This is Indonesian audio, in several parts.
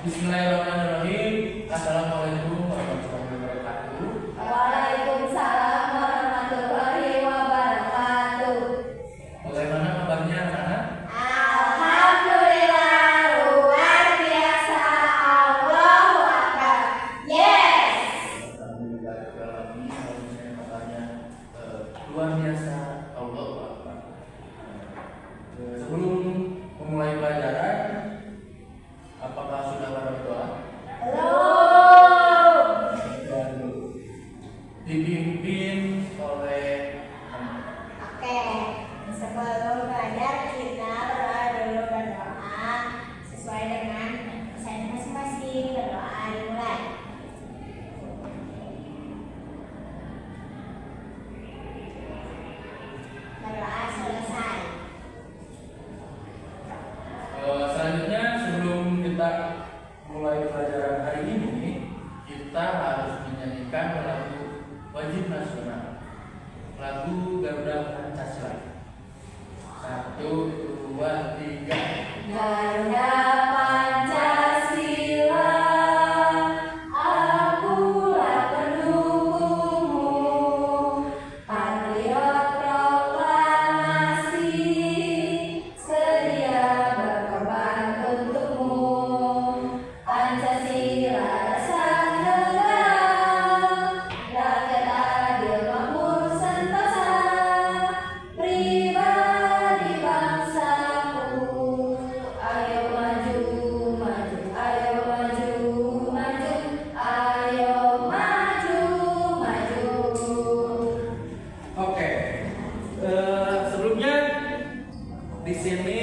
Bismillahirrahmanirrahim. Assalamualaikum warahmatullahi wabarakatuh. Waalaikumsalam warahmatullahi wabarakatuh. Bagaimana kabarnya anak-anak? Alhamdulillah luar biasa. Allahu Akbar. Yes. Alhamdulillah ini kalau misalnya kabarnya luar biasa. Allahu Akbar. Sebelum memulai pelajaran, apakah sudah berdoa? Belum. Dan dipimpin oleh Oke. Sebelum belajar kita berdoa sesuai dengan pesan masing-masing. Berdoa dimulai. Berdoa selesai. Selanjutnya sebelum kita mulai pelajaran hari ini, kita harus menyanyikan lagu wajib nasional, lagu Garuda Pancasila. 1, 2, 3. Garuda Pancasila, akulah pendukungmu, patriot proklamasi, sedia berkorban untukmu. Pancasila dasar negara, rakyat adil makmur sentosa, pribadi bangsaku. Ayo maju, maju, ayo maju, maju, ayo maju, maju. Oke. Sebelumnya di sini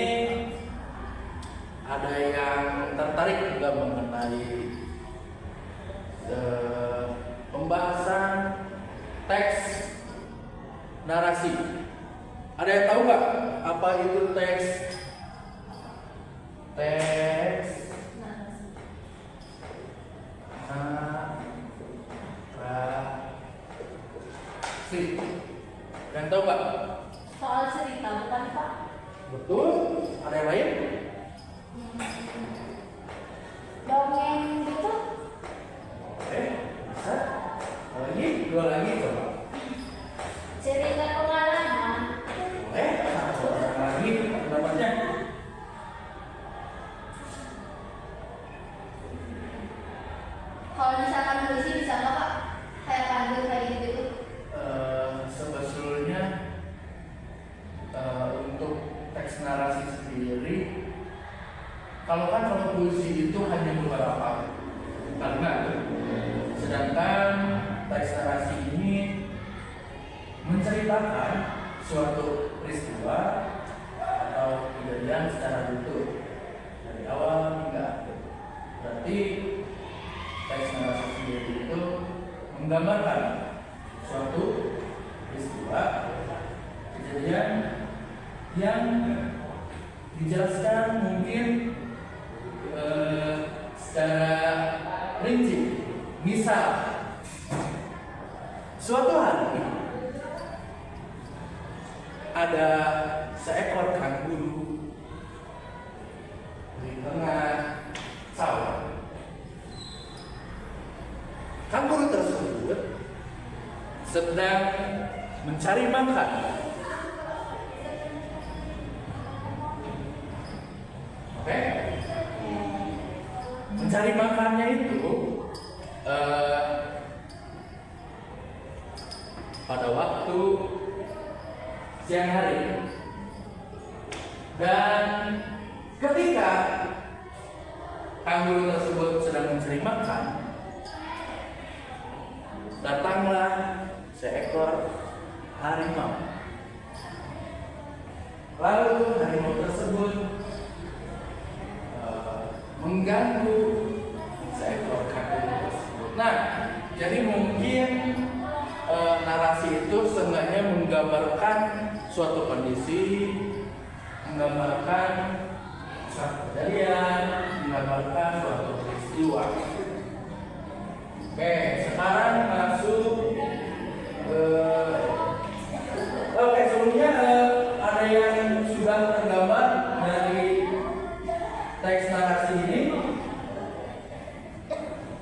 ada yang tertarik juga mengenai pembahasan teks narasi. Ada yang tahu nggak apa itu teks narasi? Ada yang tahu nggak? Soal cerita bukan Pak? Betul. Ada yang lain? Dongeng gitu? Oke, bisa. Lagi, dua lagi coba. Cerita pengalaman. Boleh, satu orang lagi pendapatnya. Kalau misalkan puisi bisa nggak Pak? Kayak panggil kayak gitu. Sebetulnya untuk teks narasi sendiri, kalau puisi itu hanya beberapa kalimat, sedangkan teks narasi ini menceritakan suatu peristiwa atau kejadian secara utuh dari awal hingga akhir. Berarti teks narasi sendiri itu menggambarkan suatu peristiwa kejadian yang dijelaskan mungkin secara rinci. Misal, suatu hari ada seekor kanguru di tengah sawah. Kanguru tersebut sedang mencari makan. Oke? Mencari makannya itu pada waktu siang hari. Dan ketika kanguru tersebut sedang mencari makan, datanglah seekor harimau. Lalu harimau tersebut mengganggu seekor kanguru tersebut. Nah, jadi mungkin narasi itu seenggaknya menggambarkan suatu kondisi, menggambarkan suatu kejadian, menggambarkan suatu peristiwa. Oke, sekarang masuk. Sebelumnya ada yang sudah tergambar dari teks narasi ini?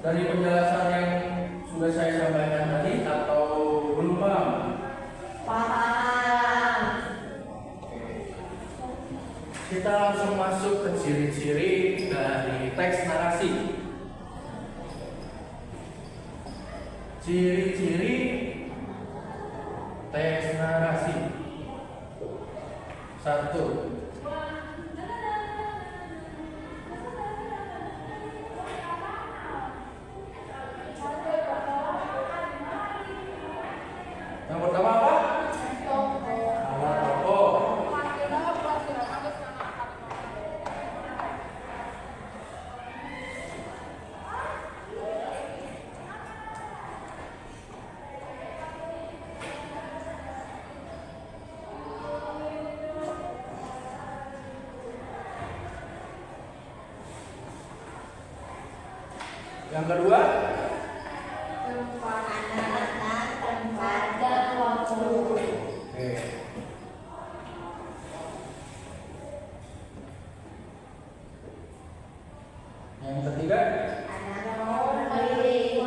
dari penjelasan yang sudah saya sampaikan tadi atau belum paham? Paham. Kita langsung masuk ke ciri-ciri dari teks narasi. Ciri-ciri teks narasi. 1. Yang pertama apa? Nama tokoh. Yang kedua, Tempat dan waktu. oke. Yang ketiga, Konflik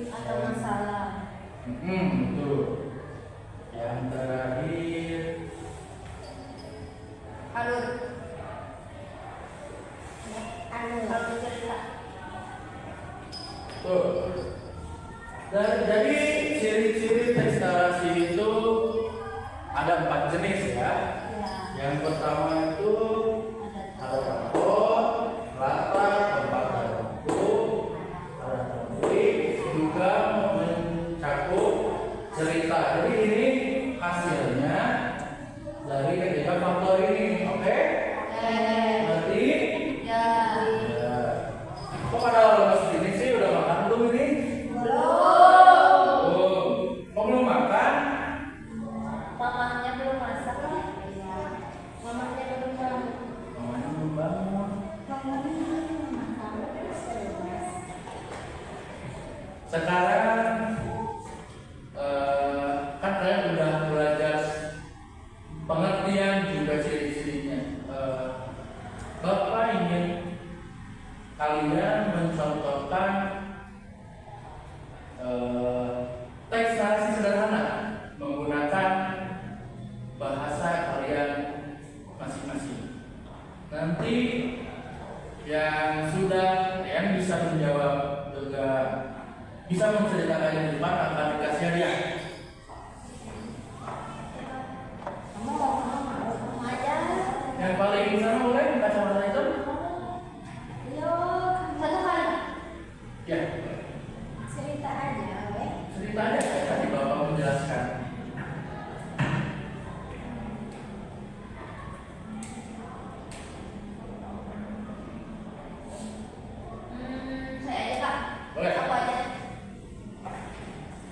atau masalah. betul. Yang terakhir, Alur cerita. tuh. Jadi ciri-ciri teks narasi itu ada 4 jenis ya. Yang pertama itu ada tokoh, latar, tempat dan waktu, ada konflik, juga mencakup cerita. Jadi ini hasilnya dari ketiga faktor ini, oke? Berarti Ya. ya. Kok pada lemes gini sih? Udah makan belum ini? Belum. Oh, kok belum makan? Mamahnya belum masak. Mamahnya belum bangun. Mamanya belum bangun. Sekarang kan kalian udah belajar pengertian juga ciri-cirinya. Bapak ingin kalian mencontohkan teks narasi sederhana menggunakan bahasa kalian masing-masing. Nanti yang bisa menjawab juga bisa menceritakan di depan akan dikasih hadiah. Yang paling sana boleh kacamata itu? Ya, Cerita aja, weh. cerita aja tadi Bapak menjelaskan. Saya aja Kak. Boleh. Aku aja.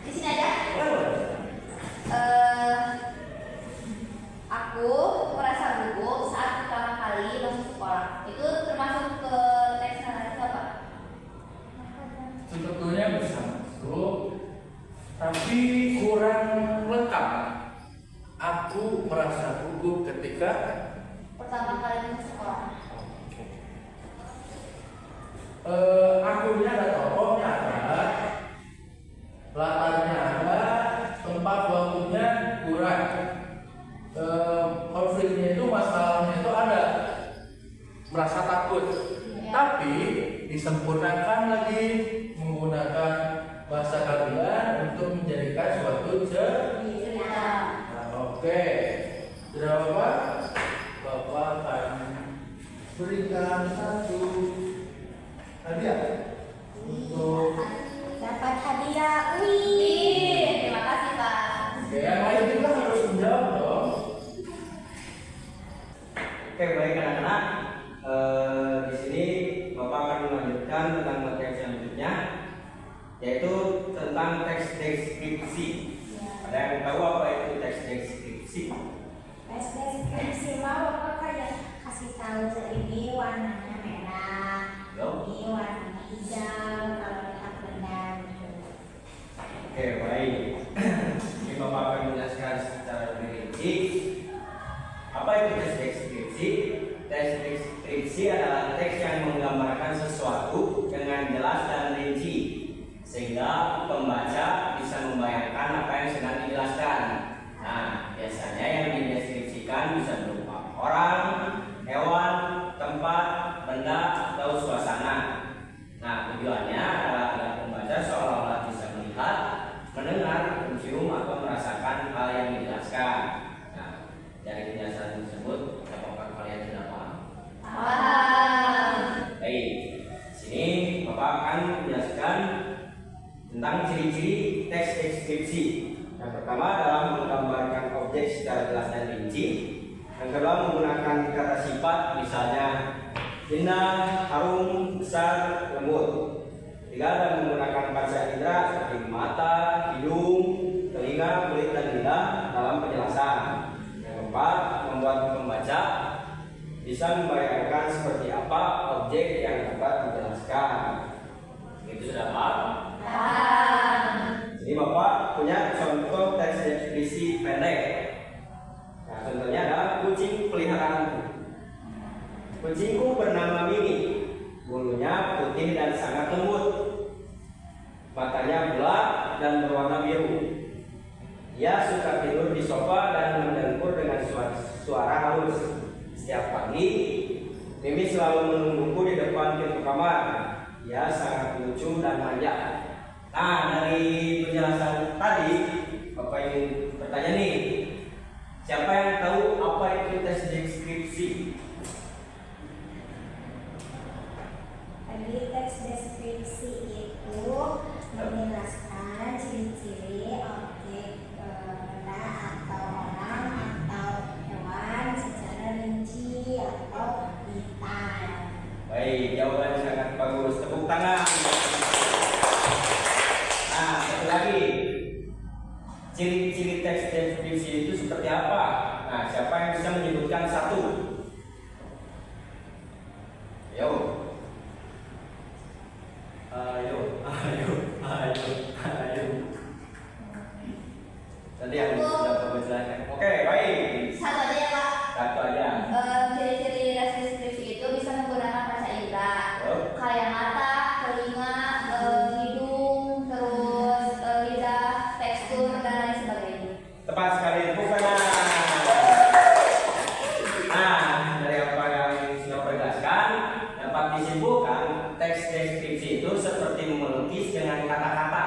Di sini aja. Boleh. Aku merasa gugup saat pertama kali masuk sekolah. Itu termasuk ke teks narasi apa? Sebetulnya bisa masuk, tapi kurang lengkap. Aku merasa gugup ketika Pertama kali masuk sekolah. akunya ada, tokohnya ada, latarnya ada, tempat waktunya kurang. Konfliknya itu, masalahnya itu ada, merasa takut, tapi disempurnakan lagi menggunakan bahasa kalian untuk menjadikan suatu cerita. Oke, sudah Bapak akan berikan satu hadiah untuk Dapat hadiah. Wih, terima kasih Pak. oke, yang lain juga harus menjawab dong. Oke, baik anak-anak. Di sini Bapak akan melanjutkan tentang materi selanjutnya, yaitu tentang teks deskripsi. Ada yang tahu apa itu teks deskripsi? Tes deskripsi mau apa kayak kasih tahu ini warnanya merah, Yo. ini warnanya hijau kalau lihat benda gitu. Oke, baik. Ini Bapak akan menjelaskan secara lebih rinci apa itu teks deskripsi. Teks deskripsi adalah teks yang menggambarkan sesuatu dengan jelas dan rinci sehingga pembaca bisa membayangkan apa yang sedang dijelaskan. Nah, biasanya yang dideskripsikan bisa berupa orang, hewan, tempat, benda, atau suasana. Nah, tujuannya adalah agar pembaca seolah-olah bisa melihat, mendengar, mencium, atau merasakan hal yang dijelaskan. Nah, dari penjelasan tersebut, apakah kalian sudah paham? Paham. Baik, sini Bapak akan menjelaskan tentang ciri-ciri teks deskripsi. Yang pertama adalah menggambarkan objek secara jelas dan rinci. Yang kedua menggunakan kata sifat, misalnya indah, harum, besar, lembut. Tiga adalah menggunakan panca indera seperti mata, hidung, telinga, kulit, dan lidah dalam penjelasan. Yang keempat, membuat pembaca bisa membayangkan seperti apa objek yang dapat dijelaskan. Itu sudah paham? Paham. Jadi Bapak punya contoh teks deskripsi pendek. Nah, contohnya adalah kucing peliharaanku. Kucingku bernama Mini. Bulunya putih dan sangat lembut. Matanya bulat dan berwarna biru. Ia suka tidur di sofa dan mendengkur dengan suara halus. Setiap pagi, Mimi selalu menungguku di depan pintu kamar. Ia sangat lucu dan manja. Nah, dari penjelasan tadi, Bapak ingin bertanya nih, siapa yang tahu apa itu tes deskripsi? Tadi teks deskripsi itu menjelaskan ciri-ciri objek benda atau orang atau hewan secara rinci atau detail. Baik, jawaban sangat bagus. Tepuk tangan. Nah, satu lagi. Ciri-ciri teks deskripsi itu seperti apa? Nah, siapa yang bisa menyebutkan satu? Ayo. Tadi yang sudah Bapak jelaskan. Oke, baik. Satu aja ya, Pak. Satu aja. Ciri-ciri teks deskripsi itu bisa menggunakan panca indera, kayak mata, telinga, hidung, terus lidah, tekstur, dan lain sebagainya. Tepat sekali, tepuk tangan. Nah, dari apa yang sudah Bapak jelaskan, dapat disimpulkan teks deskripsi itu seperti melukis dengan kata-kata.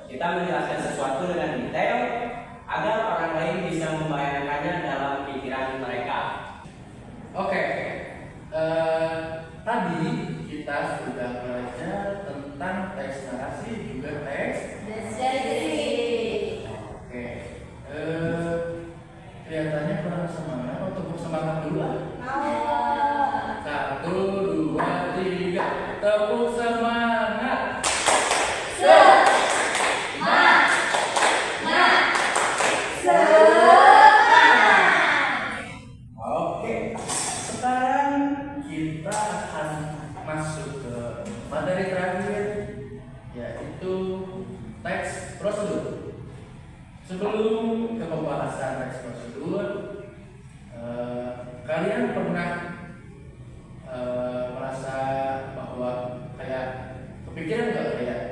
Kita menjelaskan sesuatu dengan detail agar orang lain bisa membayangkannya dalam pikiran mereka. Oke, tadi kita sudah belajar tentang teks narasi juga teks. Deskripsi. Oke, kelihatannya kurang semangat. Untuk bersemangat dulu lah. Satu, dua, tiga, tepuk semangat. Oke, sekarang kita akan masuk ke materi terakhir, yaitu teks prosedur. Sebelum ke pembahasan teks prosedur, kalian pernah merasa bahwa kayak kepikiran nggak kayak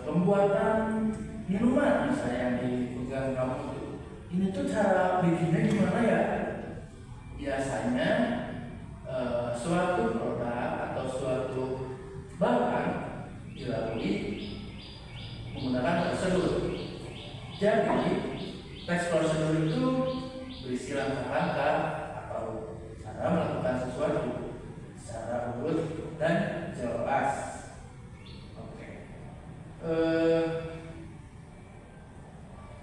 pembuatan minuman misalnya yang dipegang kamu itu, ini tuh cara bikinnya gimana ya? Biasanya suatu produk atau suatu barang dilalui menggunakan prosedur. Jadi teks prosedur itu berisi langkah-langkah atau cara melakukan sesuatu secara urut dan jelas. Oke.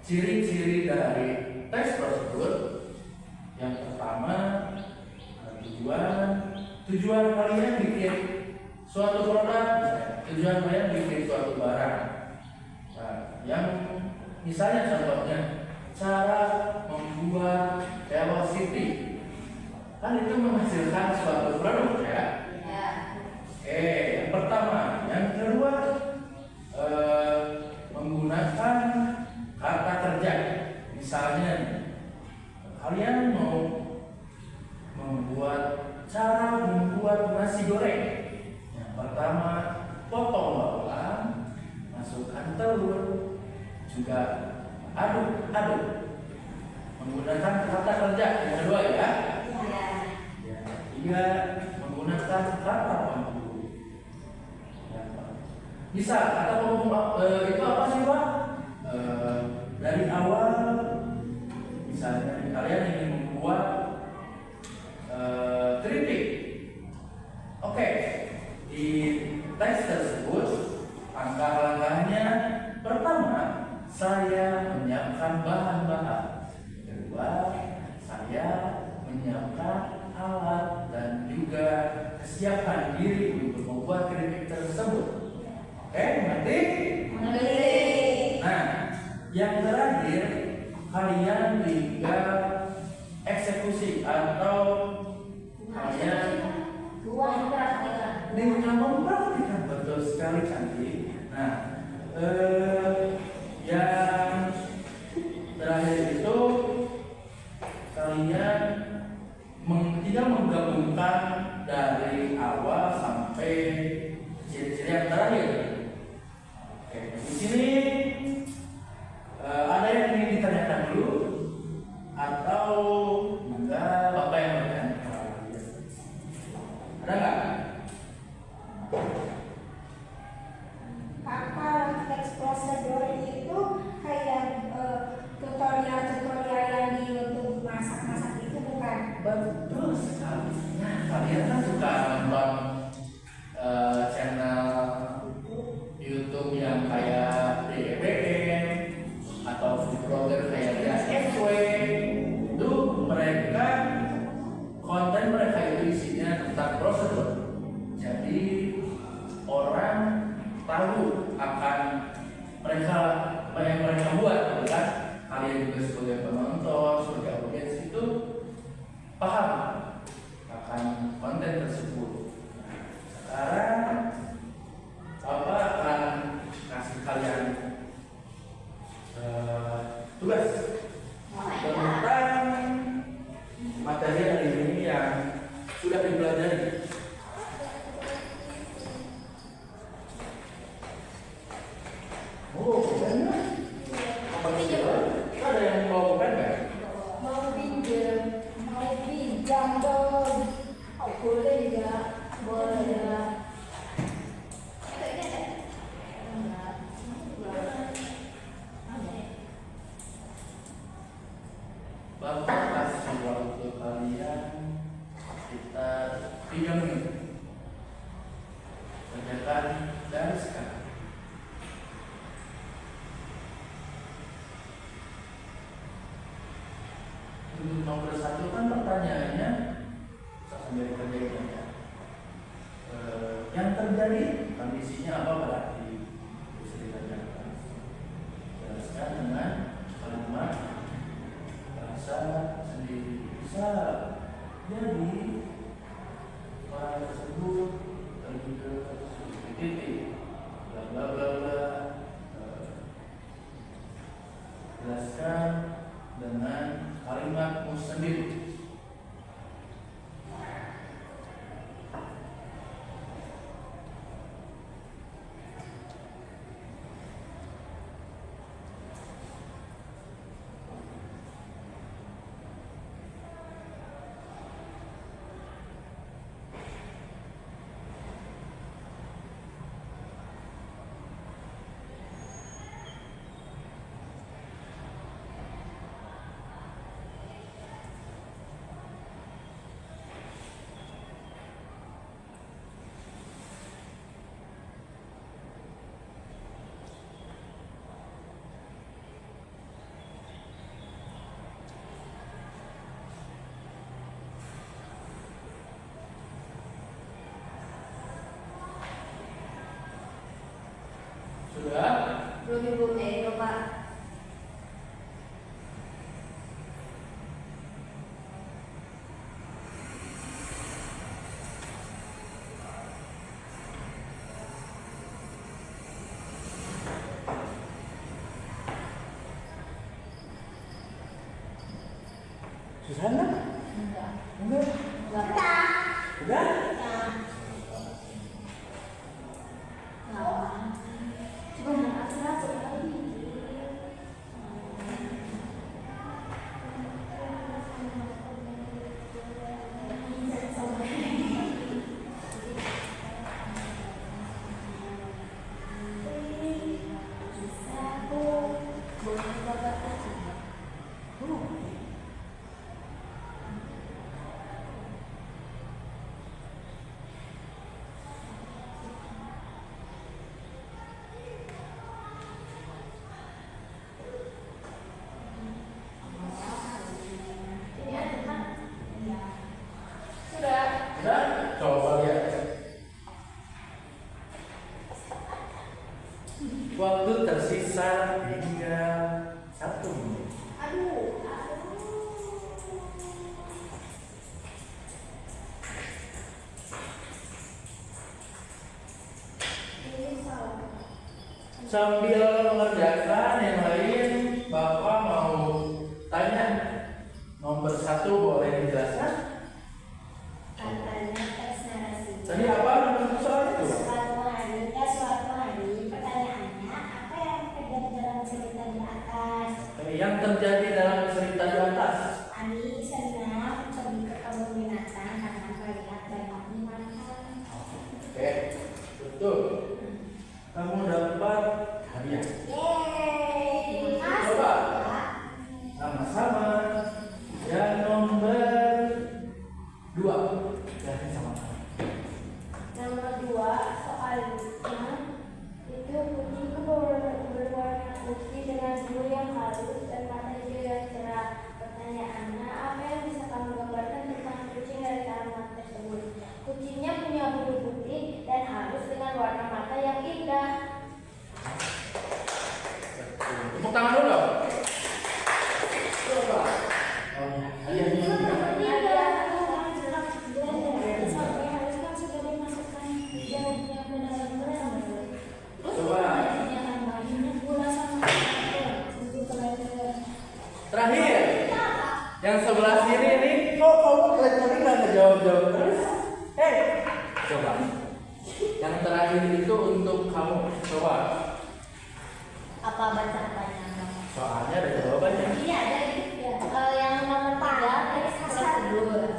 Ciri-ciri dari teks prosedur, yang pertama tujuan kalian bikin suatu produk, tujuan kalian bikin suatu barang. Nah, yang misalnya contohnya cara membuat velocity, kan itu menghasilkan suatu produk ya. Ya. Yang pertama, yang kedua menggunakan kata kerja. Misalnya kalian mau cara membuat nasi goreng. Yang pertama, potong bawang, Bisa atau ngomong itu apa sih Pak? Dari awal misalnya kalian ingin membuat keripik. Oke, di teks tersebut langkah-langkahnya pertama saya menyiapkan bahan-bahan. Kedua, saya menyiapkan alat dan juga kesiapan diri untuk membuat keripik tersebut. Oke, mengerti? Mengerti. Nah, yang terakhir kalian tinggal eksekusi atau kalian Buang praktikan. dengan mempraktikkan. Betul sekali cantik. Nah, yang terakhir itu kalian tinggal menggabungkan dari awal sampai ciri-ciri yang terakhir. Oke, di sini ada yang ingin ditanyakan dulu atau enggak Bapak yang bertanya? Ada nggak? Kakak teks prosedur itu kayak tutorial-tutorial yang di YouTube masak-masak itu bukan? Betul sekali. Nah, kalian kan suka nonton channel YouTube yang kayak DBM atau food blogger kayak Dias SW. Itu mereka konten mereka itu isinya tentang prosedur. Jadi orang tahu akan mereka apa yang mereka buat, gitu kan? Kalian juga sebagai penonton, sebagai audiens itu paham akan konten tersebut. Sekarang Bapak akan kasih kalian tugas tentang materi hari ini yang sudah dipelajari. Oh, benar. Apa sih? Ada yang mau bukan nggak? Mau pinjam dong. Oh, boleh ya, boleh ya. Bapak kasih waktu kalian sekitar 3 menit. Kerjakan dari sekarang. Untuk nomor 1 kan pertanyaannya sambil kerjain ya. Yang terjadi kondisinya apa berarti bisa dikerjakan. Jelaskan dengan kalimat rasa sendiri. Bisa jadi orang tersebut pergi ke titik bla bla bla bla. Jelaskan dengan kalimatmu sendiri. Sudah? Belum Ibu, Pak. Sudah nggak? Enggak. Enggak? Enggak. Sudah? Nah. Cuma aku lagi. Waktu tersisa tinggal 1 menit. Aduh. Ini salah. Sambil mengerjakan yang lain, Bapak mau tanya. Nomor 1 boleh dijelaskan? Katanya teks narasi. Tadi apa nomor soal itu? Suatu hari, pertanyaannya apa yang terjadi dalam cerita di atas? Yang terjadi dalam cerita di atas. Ani senang pergi ke kebun binatang karena melihat banyak binatang. Oke, betul. Kamu dapat hadiah. Yeay, Coba. Pak. Sama-sama. Yang nomor 2. Jadi sama-sama. Nomor 2, soalnya itu kucing berwarna putih dengan bulu yang halus dan mata hijau yang cerah. Pertanyaannya, apa yang bisa kamu gambarkan tentang kucing dari halaman tersebut? Kucingnya punya bulu putih dan halus dengan warna mata yang indah. Tepuk tangan dulu. Coba. Oh ya, hadiahnya juga. Terakhir, yang sebelah sini nih, kok kamu tadi nggak ngejawab-jawab terus? Coba. Yang terakhir itu untuk kamu, coba. Apa baca apanya? Soalnya ada jawabannya. Iya ada yang nomor 3 teks prosedur.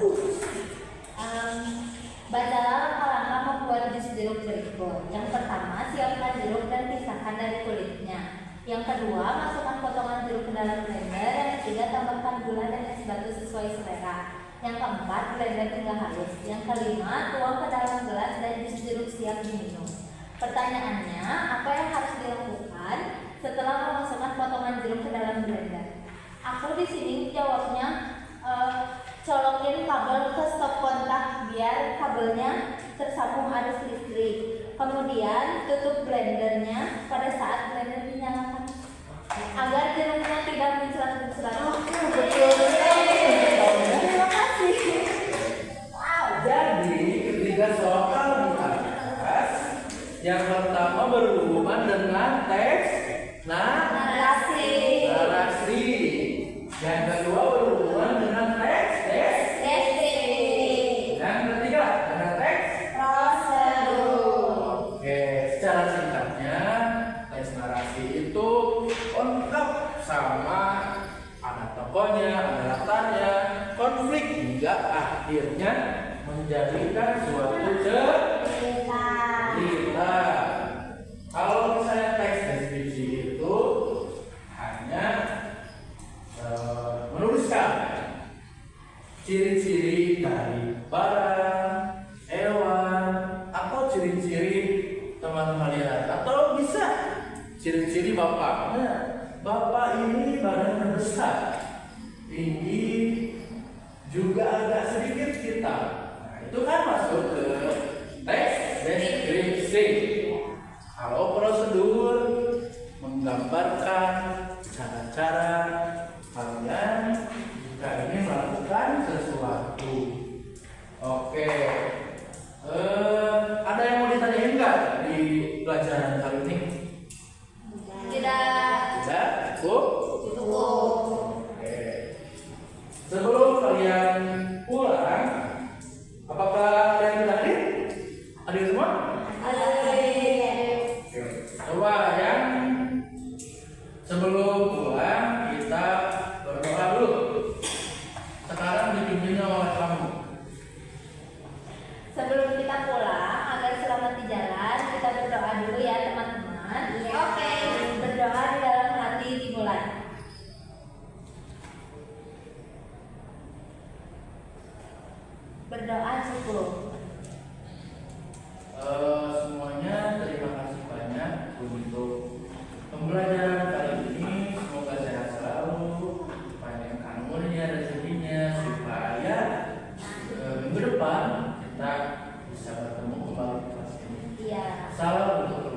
Bacalah langkah-langkah membuat jus jeruk berikut. Yang pertama, siapkan jeruk dan pisahkan dari kulitnya. Yang kedua, masukkan potongan jeruk ke dalam blender. Yang ketiga, tambahkan gula dan es batu sesuai selera. Yang keempat, blender hingga halus. Yang kelima, tuang ke dalam gelas dan jus jeruk siap diminum. Pertanyaannya, apa yang harus dilakukan setelah memasukkan potongan jeruk ke dalam blender? Aku di sini jawabnya colokin kabel ke stop kontak biar kabelnya tersambung arus listrik. Kemudian tutup blendernya pada saat blender dinyalakan agar jeruknya tidak mencelat-mencelat. Terima kasih. Jadi ketiga soal di atas, yang pertama berhubungan dengan teks Narasi. Yang kedua berhubungan dengan teks Yang ketiga dengan teks. Prosedur. Oke, secara singkatnya teks narasi itu lengkap sama ada tokohnya, ada latarnya, konflik hingga akhirnya menjadikan suatu cerita. Kalau misalnya teks deskripsi itu hanya menuliskan ciri-ciri dari barang, hewan, atau ciri-ciri teman lihat, atau bisa ciri-ciri bapak. Nah, bapak ini badannya besar, tinggi, juga agak sedikit hitam. Nah, itu kan masuk ke teks deskripsi. Kalau prosedur menggambarkan cara-cara kalian jika ingin melakukan sesuatu. Oke. Ada yang mau ditanyain nggak di pelajaran kali ini? Tidak. Tidak? Cukup? Cukup. Oke. Sebelum kalian pulang, apakah kalian sudah hadir? Hadir semua? Coba yang sebelum pulang kita berdoa dulu. Sekarang dipimpinnya oleh kamu. Sebelum kita pulang, agar selamat di jalan, kita berdoa dulu ya teman-teman. Oke. Berdoa di dalam hati dimulai. Berdoa cukup. Semuanya terima kasih banyak untuk pembelajaran kali ini. Semoga sehat selalu, panjang umurnya, rezekinya, supaya minggu depan kita bisa bertemu kembali di kelas ini. Iya. Salam untuk